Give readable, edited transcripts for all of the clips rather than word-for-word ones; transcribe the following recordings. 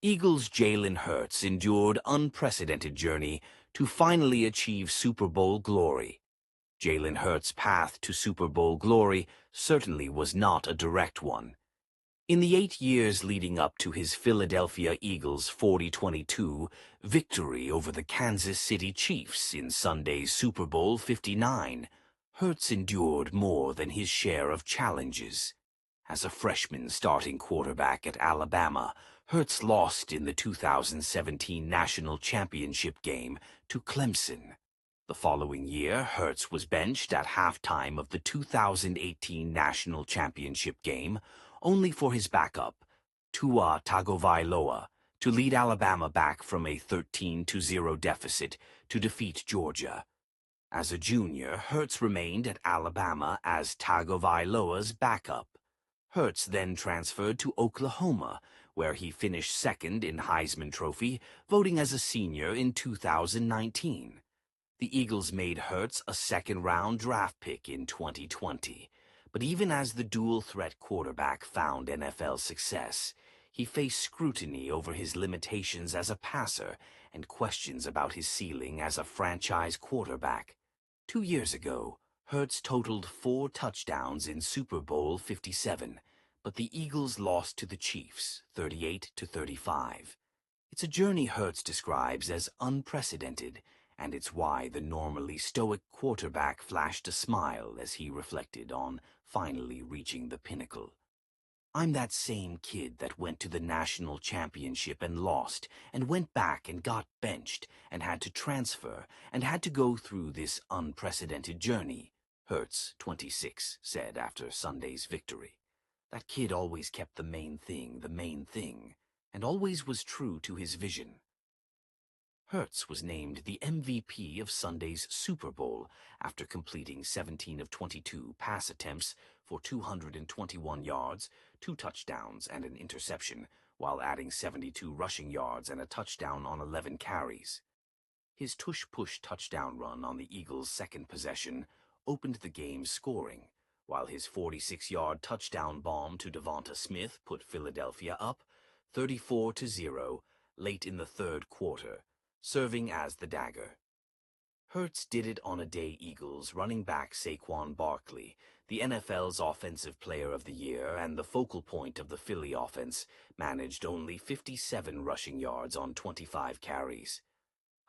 Eagles' Jalen Hurts endured unprecedented journey to finally achieve Super Bowl glory. Jalen Hurts' path to Super Bowl glory certainly was not a direct one. In the 8 years leading up to his Philadelphia Eagles' 40-22 victory over the Kansas City Chiefs in Sunday's Super Bowl 59, Hurts endured more than his share of challenges. As a freshman starting quarterback at Alabama, Hurts lost in the 2017 National Championship game to Clemson. The following year, Hurts was benched at halftime of the 2018 National Championship game, only for his backup, Tua Tagovailoa, to lead Alabama back from a 13-0 deficit to defeat Georgia. As a junior, Hurts remained at Alabama as Tagovailoa's backup. Hurts then transferred to Oklahoma, where he finished second in Heisman Trophy voting as a senior in 2019. The Eagles made Hurts a second-round draft pick in 2020. But even as the dual-threat quarterback found NFL success, he faced scrutiny over his limitations as a passer and questions about his ceiling as a franchise quarterback. 2 years ago, Hurts totaled 4 touchdowns in Super Bowl 57, but the Eagles lost to the Chiefs 38-35. It's a journey Hurts describes as unprecedented, and it's why the normally stoic quarterback flashed a smile as he reflected on finally reaching the pinnacle. "I'm that same kid that went to the national championship and lost, and went back and got benched, and had to transfer, and had to go through this unprecedented journey," Hurts, 26, said after Sunday's victory. "That kid always kept the main thing, and always was true to his vision." Hurts was named the MVP of Sunday's Super Bowl after completing 17 of 22 pass attempts for 221 yards, 2 touchdowns, and an interception, while adding 72 rushing yards and a touchdown on 11 carries. His tush-push touchdown run on the Eagles' second possession opened the game's scoring, while his 46-yard touchdown bomb to Devonta Smith put Philadelphia up 34-0 late in the third quarter, serving as the dagger. Hurts did it on a day Eagles running back Saquon Barkley, the NFL's Offensive Player of the Year and the focal point of the Philly offense, managed only 57 rushing yards on 25 carries.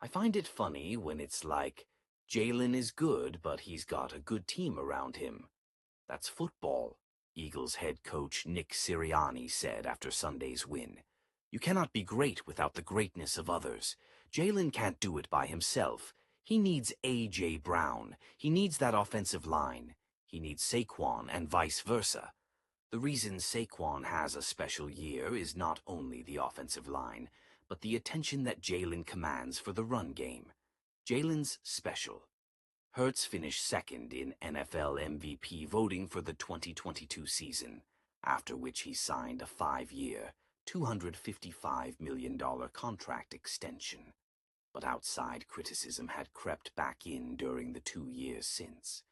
"I find it funny when it's like, Jalen is good, but he's got a good team around him. That's football," Eagles head coach Nick Sirianni said after Sunday's win. "You cannot be great without the greatness of others. Jalen can't do it by himself. He needs A.J. Brown. He needs that offensive line. He needs Saquon and vice versa. The reason Saquon has a special year is not only the offensive line, but the attention that Jalen commands for the run game. Jalen's special." Hurts finished second in NFL MVP voting for the 2022 season, after which he signed a 5-year, $255 million contract extension. But outside criticism had crept back in during the 2 years since.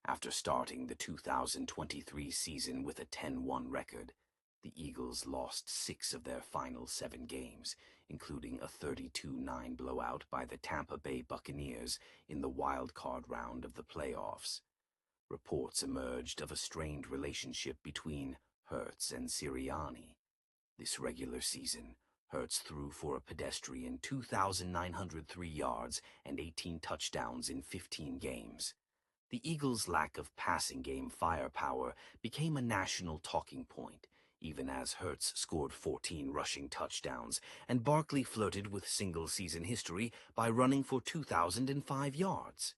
After starting the 2023 season with a 10-1 record, the Eagles lost 6 of their final 7 games, including a 32-9 blowout by the Tampa Bay Buccaneers in the wild-card round of the playoffs. Reports emerged of a strained relationship between Hurts and Sirianni. This regular season, Hurts threw for a pedestrian 2,903 yards and 18 touchdowns in 15 games. The Eagles' lack of passing game firepower became a national talking point, even as Hurts scored 14 rushing touchdowns, and Barkley flirted with single-season history by running for 2,005 yards.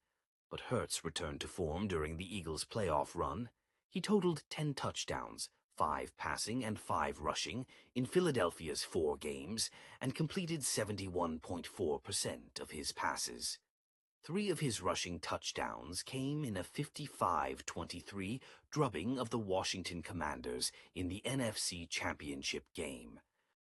But Hurts returned to form during the Eagles' playoff run. He totaled 10 touchdowns, 5 passing and 5 rushing, in Philadelphia's 4 games, and completed 71.4% of his passes. 3 of his rushing touchdowns came in a 55-23 drubbing of the Washington Commanders in the NFC Championship game.